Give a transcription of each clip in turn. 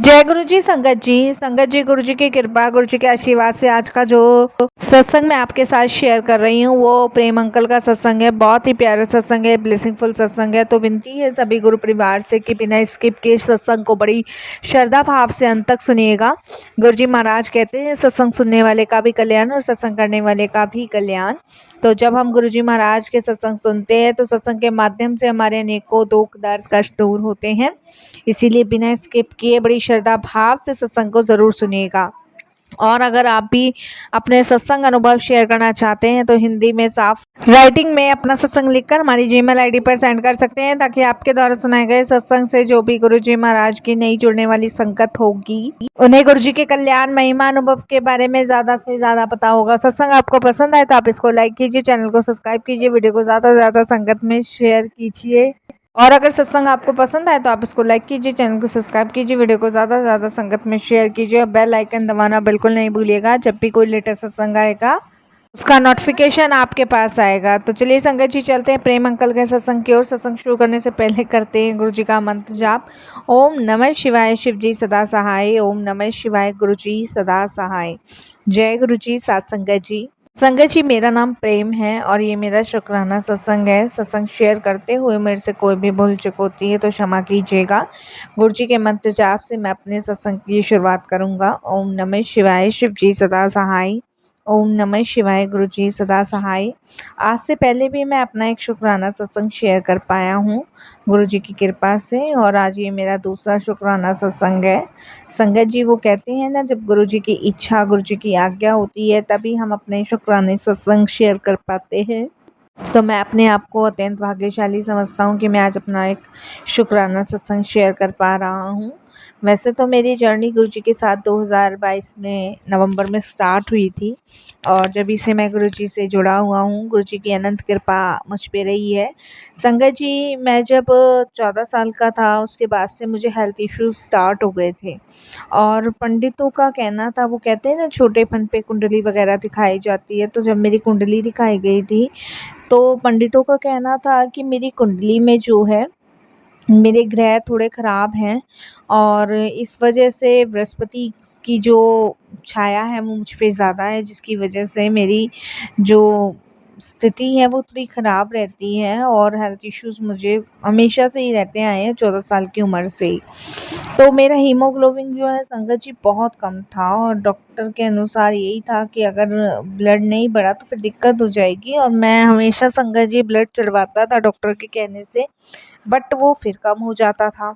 जय गुरु जी। संगत जी गुरु जी की कृपा, गुरु जी के आशीर्वाद से आज का जो सत्संग मैं आपके साथ शेयर कर रही हूँ वो प्रेम अंकल का सत्संग है। बहुत ही प्यारा सत्संग है, ब्लेसिंगफुल सत्संग है। तो विनती है सभी गुरु परिवार से कि बिना स्किप के सत्संग को बड़ी श्रद्धा भाव से अंत तक सुनिएगा। गुरु जी महाराज कहते हैं सत्संग सुनने वाले का भी कल्याण और सत्संग करने वाले का भी कल्याण। तो जब हम गुरु जी महाराज के सत्संग सुनते हैं तो सत्संग के माध्यम से हमारे अनेकों दुख दर्द कष्ट दूर होते हैं। इसीलिए बिना स्किप किए बड़ी श्रद्धा भाव से सत्संग को ज़रूर सुनिएगा। और अगर आप भी अपने सत्संग अनुभव शेयर करना चाहते हैं तो हिंदी में साफ राइटिंग में अपना सत्संग लिखकर हमारी जीमेल आईडी पर सेंड कर सकते हैं, ताकि आपके द्वारा सुनाए गए सत्संग से जो भी गुरु जी महाराज की नई जुड़ने वाली संगत होगी उन्हें गुरु जी के कल्याण महिमा अनुभव के बारे में ज़्यादा से ज़्यादा पता होगा। सत्संग आपको पसंद आए तो आप इसको लाइक कीजिए, चैनल को सब्सक्राइब कीजिए, वीडियो को ज़्यादा से ज़्यादा संगत में शेयर कीजिए। और अगर सत्संग आपको पसंद आए तो आप इसको लाइक कीजिए, चैनल को सब्सक्राइब कीजिए, वीडियो को ज़्यादा से ज़्यादा संगत में शेयर कीजिए और बेल आइकन दबाना बिल्कुल नहीं भूलिएगा। जब भी कोई लेटेस्ट सत्संग आएगा उसका नोटिफिकेशन आपके पास आएगा। तो चलिए संगत जी चलते हैं प्रेम अंकल के सत्संग की ओर। सत्संग शुरू करने से पहले करते हैं गुरु जी का मंत्र जाप। ओम नमः शिवाय, शिव जी सदा सहाय। ओम नमः शिवाय, गुरु जी सदा सहाय। जय गुरु जी। साथ संगत जी। संगत जी, मेरा नाम प्रेम है और ये मेरा शुक्राना सत्संग है। सत्संग शेयर करते हुए मेरे से कोई भी भूल चूक होती है तो क्षमा कीजिएगा। गुरु जी के मंत्र जाप से मैं अपने सत्संग की शुरुआत करूंगा। ओम नमः शिवाय, शिव जी सदा सहाय। ओम नमः शिवाय, गुरु जी सदा सहाय। आज से पहले भी मैं अपना एक शुक्राना सत्संग शेयर कर पाया हूँ गुरु जी की कृपा से, और आज ये मेरा दूसरा शुक्राना सत्संग है। संगत जी, वो कहते हैं ना, जब गुरु जी की इच्छा, गुरु जी की आज्ञा होती है तभी हम अपने शुक्राने सत्संग शेयर कर पाते हैं। तो मैं अपने आप को अत्यंत भाग्यशाली समझता हूँ कि मैं आज अपना एक शुक्राना सत्संग शेयर कर पा रहा हूँ। वैसे तो मेरी जर्नी गुरु जी के साथ 2022 में नवंबर में स्टार्ट हुई थी, और जब से मैं गुरु जी से जुड़ा हुआ हूँ। गुरु जी की अनंत कृपा मुझ पे रही है। संगत जी, मैं जब 14 साल का था उसके बाद से मुझे हेल्थ इश्यूज स्टार्ट हो गए थे, और पंडितों का कहना था, वो कहते हैं ना छोटेपन पे कुंडली वगैरह दिखाई जाती है, तो जब मेरी कुंडली दिखाई गई थी तो पंडितों का कहना था कि मेरी कुंडली में जो है मेरे ग्रह थोड़े ख़राब हैं, और इस वजह से बृहस्पति की जो छाया है वो मुझ पे ज़्यादा है, जिसकी वजह से मेरी जो स्थिति है वो थोड़ी ख़राब रहती है, और हेल्थ इश्यूज़ मुझे हमेशा से ही रहते आए हैं 14 साल की उम्र से ही। तो मेरा हीमोग्लोबिन जो है संगत जी बहुत कम था, और डॉक्टर के अनुसार यही था कि अगर ब्लड नहीं बढ़ा तो फिर दिक्कत हो जाएगी, और मैं हमेशा संगत जी ब्लड चढ़वाता था डॉक्टर के कहने से, बट वो फिर कम हो जाता था।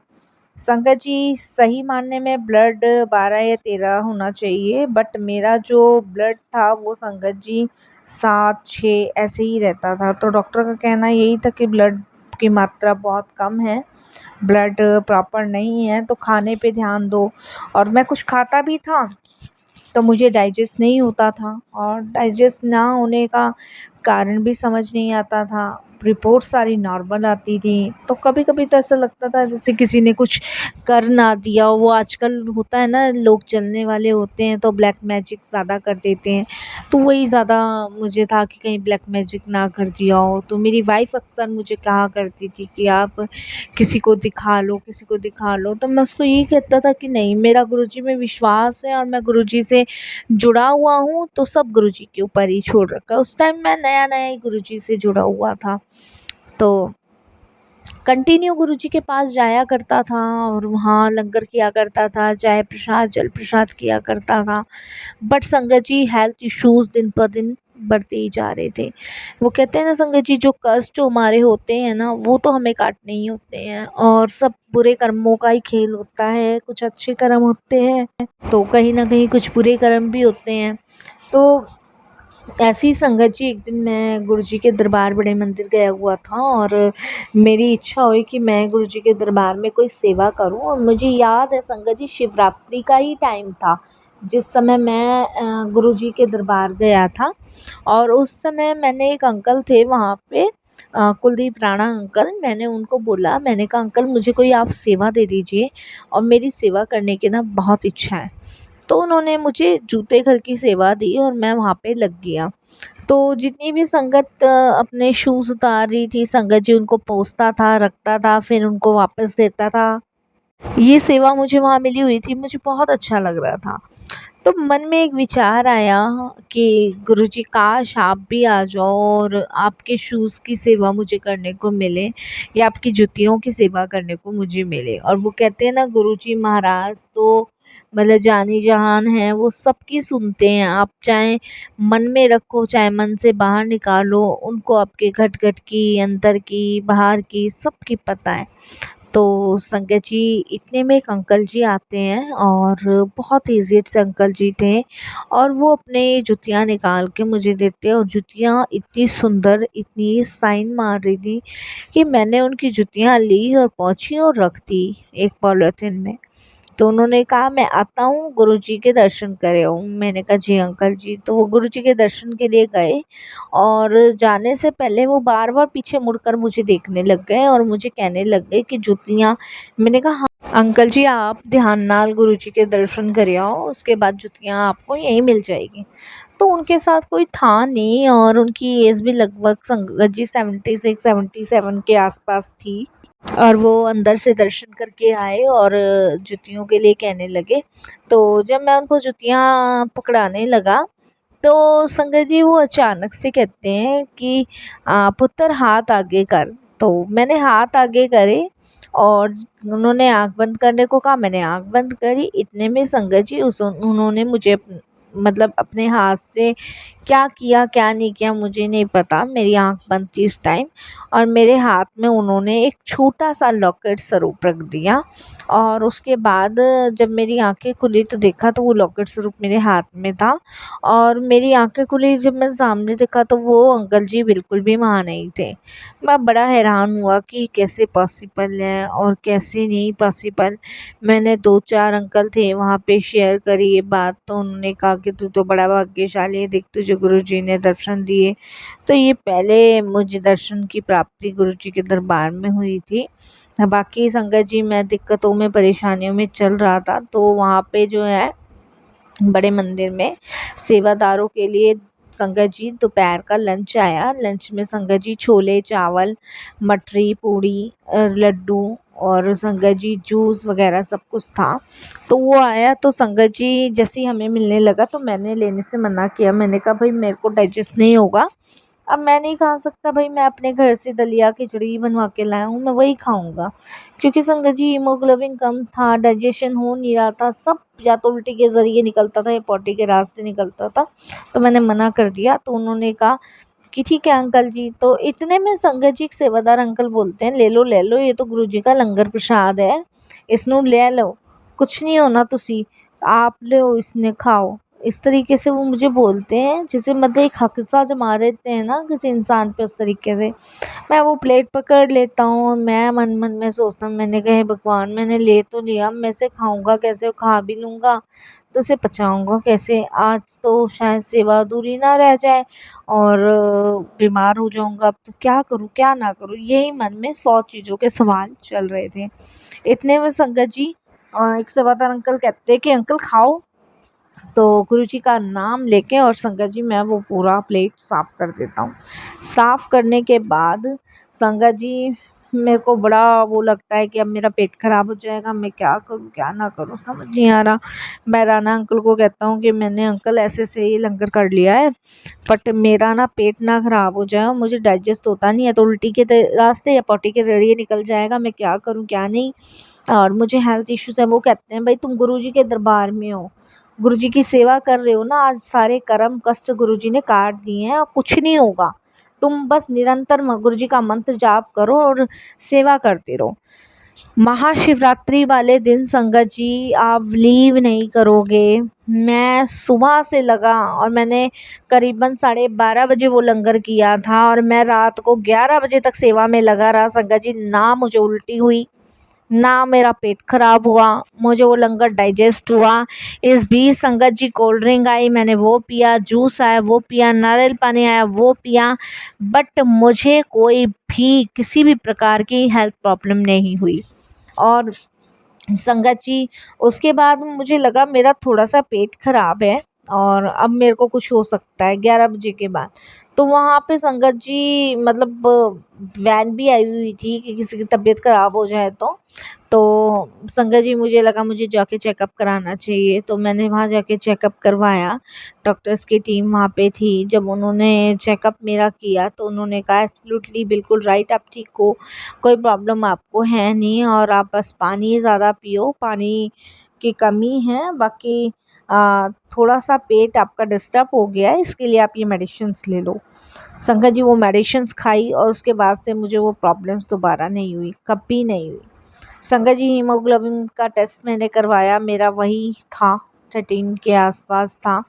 संगत जी, सही मानने में ब्लड 12 या 13 होना चाहिए, बट मेरा जो ब्लड था वो संगत जी 7-6 ऐसे ही रहता था। तो डॉक्टर का कहना यही था कि ब्लड की मात्रा बहुत कम है, ब्लड प्रॉपर नहीं है, तो खाने पे ध्यान दो। और मैं कुछ खाता भी था तो मुझे डाइजेस्ट नहीं होता था, और डाइजेस्ट ना होने का कारण भी समझ नहीं आता था। रिपोर्ट सारी नॉर्मल आती थी, तो कभी-कभी तो ऐसा लगता था जैसे किसी ने कुछ कर ना दिया हो। वो आजकल होता है ना, लोग जलने वाले होते हैं तो ब्लैक मैजिक ज़्यादा कर देते हैं, तो वही ज़्यादा मुझे था कि कहीं ब्लैक मैजिक ना कर दिया हो। तो मेरी वाइफ़ अक्सर मुझे कहा करती थी कि आप किसी को दिखा लो, किसी को दिखा लो। तो मैं उसको यही कहता था कि नहीं, मेरा गुरुजी में विश्वास है और मैं गुरुजी से जुड़ा हुआ हूँ, तो सब गुरुजी के ऊपर ही छोड़ रखा है। उस टाइम मैं नया-नया ही गुरुजी से जुड़ा हुआ था, तो कंटिन्यू गुरुजी के पास जाया करता था और वहाँ लंगर किया करता था, चाय प्रसाद, जल प्रसाद किया करता था। बट संगत जी, हेल्थ इश्यूज़ दिन ब दिन बढ़ते ही जा रहे थे। वो कहते हैं ना संगत जी, जो कष्ट हमारे होते हैं ना वो तो हमें काटने ही होते हैं, और सब बुरे कर्मों का ही खेल होता है। कुछ अच्छे कर्म होते हैं तो कहीं ना कहीं कुछ बुरे कर्म भी होते हैं। तो ऐसी संगत जी, एक दिन मैं गुरुजी के दरबार बड़े मंदिर गया हुआ था, और मेरी इच्छा हुई कि मैं गुरुजी के दरबार में कोई सेवा करूं। और मुझे याद है संगत जी, शिवरात्रि का ही टाइम था जिस समय मैं गुरुजी के दरबार गया था। और उस समय मैंने एक अंकल थे वहाँ पे, कुलदीप राणा अंकल। मैंने उनको बोला, मैंने कहा अंकल मुझे कोई आप सेवा दे दीजिए, और मेरी सेवा करने की ना बहुत इच्छा है। तो उन्होंने मुझे जूते घर की सेवा दी और मैं वहाँ पे लग गया। तो जितनी भी संगत अपने शूज़ उतार रही थी, संगत जी उनको पोंछता था, रखता था, फिर उनको वापस देता था। ये सेवा मुझे वहाँ मिली हुई थी, मुझे बहुत अच्छा लग रहा था। तो मन में एक विचार आया कि गुरुजी काश आप भी आ जाओ और आपके शूज़ की सेवा मुझे करने को मिले या आपकी जुतियों की सेवा करने को मुझे मिले। और वो कहते हैं ना, गुरुजी महाराज तो मतलब जानी जहान है, वो सबकी सुनते हैं। आप चाहे मन में रखो चाहे मन से बाहर निकालो, उनको आपके घट घट की, अंदर की, बाहर की, सबकी पता है। तो संगत जी, इतने में एक अंकल जी आते हैं और बहुत एजेड से अंकल जी थे, और वो अपने जुतियाँ निकाल के मुझे देते हैं। और जुतियाँ इतनी सुंदर, इतनी साइन मार रही थी कि मैंने उनकी जुतियाँ ली और पहुँची और रख दी एक पॉलीथिन में। तो उन्होंने कहा मैं आता हूँ, गुरुजी के दर्शन करे आऊँ। मैंने कहा जी अंकल जी। तो वो गुरुजी के दर्शन के लिए गए और जाने से पहले वो बार बार पीछे मुड़कर मुझे देखने लग गए और मुझे कहने लग गए कि जुतियाँ। मैंने कहा हाँ अंकल जी, आप ध्यान नाल गुरुजी के दर्शन करे आओ, उसके बाद जुतियाँ आपको यहीं मिल जाएगी। तो उनके साथ कोई था नहीं और उनकी एज भी लगभग संगत जी 76 77 के आसपास थी। और वो अंदर से दर्शन करके आए और जुतियों के लिए कहने लगे। तो जब मैं उनको जुतियाँ पकड़ाने लगा तो संगत जी वो अचानक से कहते हैं कि पुत्र हाथ आगे कर। तो मैंने हाथ आगे करे और उन्होंने आँख बंद करने को कहा, मैंने आँख बंद करी। इतने में संगत जी उस उन्होंने मुझे मतलब अपने हाथ से क्या किया क्या नहीं किया मुझे नहीं पता, मेरी आँख बंद थी उस टाइम। और मेरे हाथ में उन्होंने एक छोटा सा लॉकेट स्वरूप रख दिया। और उसके बाद जब मेरी आंखें खुली तो देखा तो वो लॉकेट स्वरूप मेरे हाथ में था। और मेरी आंखें खुली जब मैं सामने देखा तो वो अंकल जी बिल्कुल भी वहाँ नहीं थे। मैं बड़ा हैरान हुआ कि कैसे पॉसिबल है और कैसे नहीं पॉसिबल। मैंने 2-4 अंकल थे वहाँ पे शेयर करी ये बात, तो उन्होंने कहा कि तू तो बड़ा भाग्यशाली है, देख तुझे गुरुजी ने दर्शन दिए। तो ये पहले मुझे दर्शन की प्राप्ति गुरुजी के दरबार में हुई थी। बाकी संगत जी मैं दिक्कतों में परेशानियों में चल रहा था, तो वहाँ पे जो है बड़े मंदिर में सेवादारों के लिए संगत जी दोपहर का लंच आया। लंच में संगत जी छोले चावल, मठरी, पूड़ी, लड्डू और संगत जी जूस वगैरह सब कुछ था। तो वो आया तो संगत जी जैसे ही हमें मिलने लगा तो मैंने लेने से मना किया। मैंने कहा भाई मेरे को डाइजेस्ट नहीं होगा, अब मैं नहीं खा सकता भाई, मैं अपने घर से दलिया खिचड़ी बनवा के लाया हूँ, मैं वही खाऊंगा। क्योंकि संगत जी हीमोग्लोबिन कम था, डाइजेशन हो नहीं रहा था, सब या तो उल्टी के ज़रिए निकलता था या पॉटी के रास्ते निकलता था। तो मैंने मना कर दिया। तो उन्होंने कहा कि ठीक है अंकल जी। तो इतने में संगत जी एक सेवादार अंकल बोलते हैं, ले लो ये तो गुरु जी का लंगर प्रसाद है, इसनों ले लो, कुछ नहीं होना, तुसी आप लो इसने खाओ। इस तरीके से वो मुझे बोलते हैं जैसे मतलब एक हक सा जमा देते हैं ना किसी इंसान पे, उस तरीके से। मैं वो प्लेट पकड़ लेता हूँ और मैं मन मन में सोचता हूँ, मैंने कहा हे भगवान मैंने ले तो लिया, मैं से खाऊंगा कैसे, खा भी लूँगा तो उसे पचाऊंगा कैसे, आज तो शायद सेवा अधूरी ना रह जाए और बीमार हो जाऊंगा, अब तो क्या करूँ क्या ना करूँ, यही मन में 100 चीज़ों के सवाल चल रहे थे। इतने में संगत जी एक सेवादार अंकल कहते हैं कि अंकल खाओ। तो गुरुजी का नाम लेके और संगत जी मैं वो पूरा प्लेट साफ़ कर देता हूँ। साफ़ करने के बाद संगत जी मेरे को बड़ा वो लगता है कि अब मेरा पेट ख़राब हो जाएगा, मैं क्या करूँ क्या ना करूँ समझ नहीं आ रहा। मैं राना अंकल को कहता हूँ कि मैंने अंकल ऐसे से ही लंगर कर लिया है, बट मेरा ना पेट ना ख़राब हो जाए, मुझे डाइजेस्ट होता नहीं है, तो उल्टी के रास्ते या पॉटी के ज़रिए निकल जाएगा, मैं क्या करूँ क्या नहीं, और मुझे हेल्थ इश्यूज़ है। वो कहते हैं भाई तुम गुरुजी के दरबार में हो, गुरुजी की सेवा कर रहे हो ना, आज सारे कर्म कष्ट गुरुजी ने काट दिए हैं, अब कुछ नहीं होगा, तुम बस निरंतर गुरुजी का मंत्र जाप करो और सेवा करते रहो। महाशिवरात्रि वाले दिन संगत जी आप लीव नहीं करोगे। मैं सुबह से लगा और मैंने करीबन 12:30 बजे वो लंगर किया था और मैं रात को 11 बजे तक सेवा में लगा रहा संगत जी। ना मुझे उल्टी हुई ना मेरा पेट खराब हुआ, मुझे वो लंगर डाइजेस्ट हुआ। इस बीच संगत जी कोल्ड ड्रिंक आई, मैंने वो पिया, जूस आया वो पिया, नारियल पानी आया वो पिया, बट मुझे कोई भी किसी भी प्रकार की हेल्थ प्रॉब्लम नहीं हुई। और संगत जी उसके बाद मुझे लगा मेरा थोड़ा सा पेट खराब है और अब मेरे को कुछ हो सकता है 11 बजे के बाद। तो वहाँ पे संगत जी मतलब वैन भी आई हुई थी कि किसी की तबीयत ख़राब हो जाए तो संगत जी मुझे लगा मुझे जाके चेकअप कराना चाहिए, तो मैंने वहाँ जाके चेकअप करवाया। डॉक्टर्स की टीम वहाँ पे थी। जब उन्होंने चेकअप मेरा किया तो उन्होंने कहा एब्सोल्युटली बिल्कुल राइट, आप ठीक हो, कोई प्रॉब्लम आपको है नहीं और आप बस पानी ज़्यादा पियो, पानी की कमी है, बाकी थोड़ा-सा पेट आपका डिस्टर्ब हो गया है, इसके लिए आप ये मेडिसिन्स ले लो। संगत जी वो मेडिसिन्स खाई और उसके बाद से मुझे वो प्रॉब्लम्स दोबारा नहीं हुई, कभी नहीं हुई। संगत जी हीमोग्लोबिन का टेस्ट मैंने करवाया, मेरा वही था, 13 के आसपास था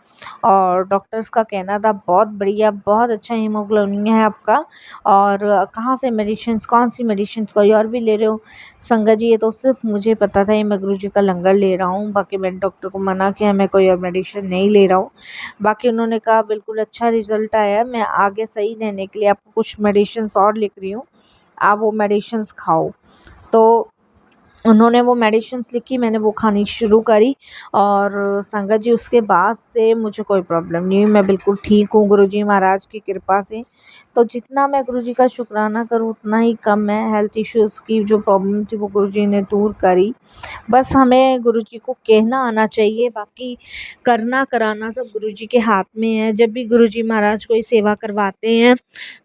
और डॉक्टर्स का कहना था बहुत बढ़िया, बहुत अच्छा हीमोग्लोबिन है आपका और कहाँ से मेडिसिन्स, कौन-सी मेडिसिन्स कोई और भी ले रहे हो? संगत जी ये तो सिर्फ़ मुझे पता था, ये मैं गुरुजी का लंगर ले रहा हूँ, बाकी मैंने डॉक्टर को मना किया, मैं कोई और मेडिसिन नहीं ले रहा हूँ। बाकी उन्होंने कहा बिल्कुल अच्छा रिज़ल्ट आया है, मैं आगे सही रहने के लिए आपको कुछ मेडिसिन्स और लिख रही हूँ, आप वो मेडिसिन्स खाओ। तो उन्होंने वो मेडिसिन्स लिखी, मैंने वो खानी शुरू करी और संगत जी उसके बाद से मुझे कोई प्रॉब्लम नहीं हुई, मैं बिल्कुल ठीक हूँ गुरुजी महाराज की कृपा से। तो जितना मैं गुरुजी का शुक्राना करूँ उतना ही कम है। हेल्थ इश्यूज़ की जो प्रॉब्लम थी वो गुरुजी ने दूर करी। बस हमें गुरुजी को कहना आना चाहिए, बाकी करना कराना सब गुरुजी के हाथ में है। जब भी गुरुजी महाराज कोई सेवा करवाते हैं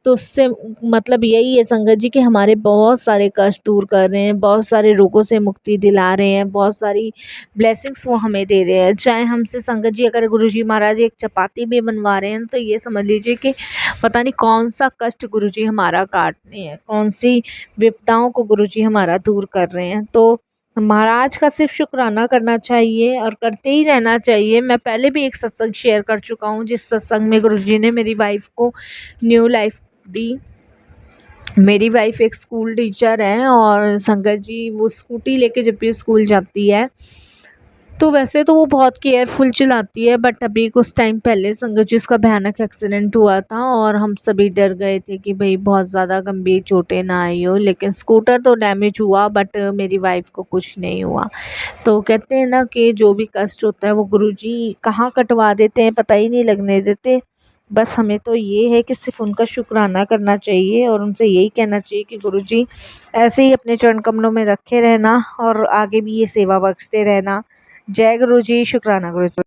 तो उससे मतलब यही है संगत जी कि हमारे बहुत सारे कष्ट दूर कर रहे हैं, बहुत सारे रोगों से मुक्ति दिला रहे हैं, बहुत सारी ब्लेसिंग्स वो हमें दे रहे हैं। चाहे हमसे संगत जी अगर गुरुजी महाराज एक चपाती भी बनवा रहे हैं तो ये समझ लीजिए कि पता नहीं कौन सा कष्ट गुरुजी हमारा काट रहे हैं, कौन सी विपदाओं को गुरुजी हमारा दूर कर रहे हैं। तो महाराज का सिर्फ शुक्राना करना चाहिए और करते ही रहना चाहिए। मैं पहले भी एक सत्संग शेयर कर चुका हूँ जिस सत्संग में गुरुजी ने मेरी वाइफ को न्यू लाइफ दी। मेरी वाइफ एक स्कूल टीचर है और संगत जी वो स्कूटी लेके जब भी स्कूल जाती है तो वैसे तो वो बहुत केयरफुल चलाती है, बट अभी कुछ टाइम पहले संगत जी उसका भयानक एक्सीडेंट हुआ था और हम सभी डर गए थे कि भाई बहुत ज़्यादा गंभीर चोटें ना आई हो, लेकिन स्कूटर तो डैमेज हुआ बट मेरी वाइफ को कुछ नहीं हुआ। तो कहते हैं ना कि जो भी कष्ट होता है वो गुरुजी कहाँ कटवा देते हैं पता ही नहीं लगने देते। बस हमें तो ये है कि सिर्फ़ उनका शुक्राना करना चाहिए और उनसे यही कहना चाहिए कि गुरुजी ऐसे ही अपने चरण कमलों में रखे रहना और आगे भी ये सेवा बख्शते रहना। जय गुरुजी, शुक्राना गुरुजी।